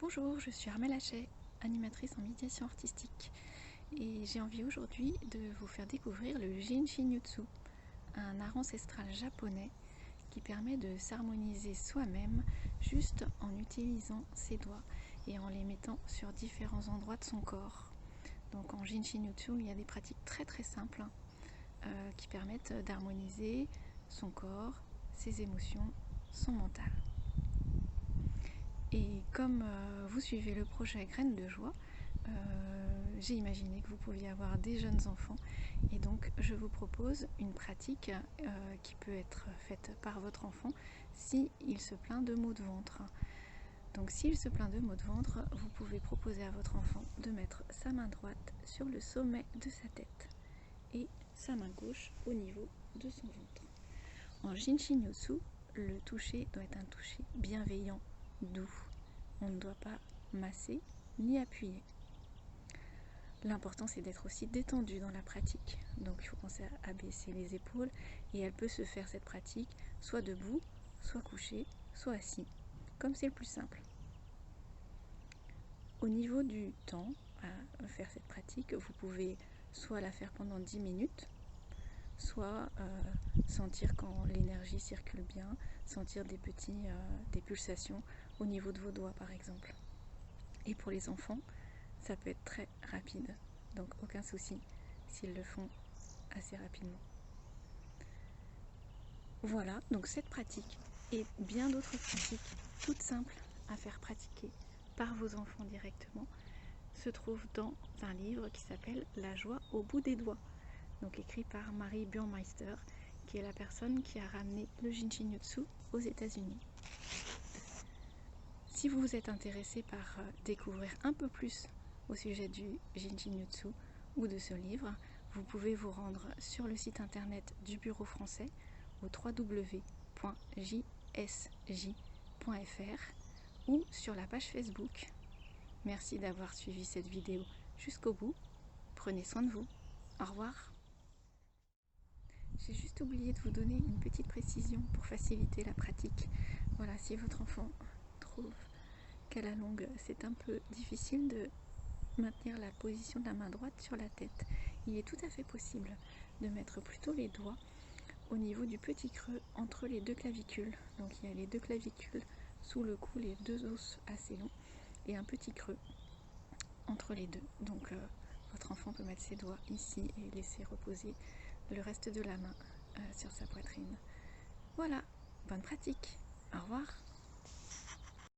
Bonjour, je suis Armelle Hachet, animatrice en médiation artistique et j'ai envie aujourd'hui de vous faire découvrir le Jinshin-Jutsu, un art ancestral japonais qui permet de s'harmoniser soi-même juste en utilisant ses doigts et en les mettant sur différents endroits de son corps. Donc en Jinshin-Jutsu, il y a des pratiques très simples qui permettent d'harmoniser son corps, ses émotions, son mental. Et comme vous suivez le projet Graines de Joie, j'ai imaginé que vous pouviez avoir des jeunes enfants et donc je vous propose une pratique qui peut être faite par votre enfant s'il se plaint de maux de ventre. Donc s'il se plaint de maux de ventre, vous pouvez proposer à votre enfant de mettre sa main droite sur le sommet de sa tête et sa main gauche au niveau de son ventre. En Jinshin-Jutsu, le toucher doit être un toucher bienveillant, doux. On ne doit pas masser ni appuyer. L'important c'est d'être aussi détendu dans la pratique. Donc il faut penser à baisser les épaules et elle peut se faire cette pratique soit debout, soit couché, soit assis, comme c'est le plus simple. Au niveau du temps à faire cette pratique, vous pouvez soit la faire pendant 10 minutes, soit sentir quand l'énergie circule bien, sentir des pulsations au niveau de vos doigts par exemple. Et pour les enfants, ça peut être très rapide, donc aucun souci s'ils le font assez rapidement. Voilà, donc cette pratique et bien d'autres pratiques toutes simples à faire pratiquer par vos enfants directement se trouvent dans un livre qui s'appelle La joie au bout des doigts, donc écrit par Marie Burmeister, qui est la personne qui a ramené le Jinshin-Jutsu aux États-Unis. Si vous êtes intéressé par découvrir un peu plus au sujet du Jinshin-Jutsu ou de ce livre, vous pouvez vous rendre sur le site internet du Bureau français au www.jsj.fr ou sur la page Facebook. Merci d'avoir suivi cette vidéo jusqu'au bout. Prenez soin de vous. Au revoir. J'ai juste oublié de vous donner une petite précision pour faciliter la pratique. Voilà, si votre enfant trouve qu'à la longue c'est un peu difficile de maintenir la position de la main droite sur la tête, il est tout à fait possible de mettre plutôt les doigts au niveau du petit creux entre les deux clavicules. Donc il y a les deux clavicules sous le cou, les deux os assez longs et un petit creux entre les deux. Donc votre enfant peut mettre ses doigts ici et laisser reposer le reste de la main sur sa poitrine. Voilà, bonne pratique, au revoir.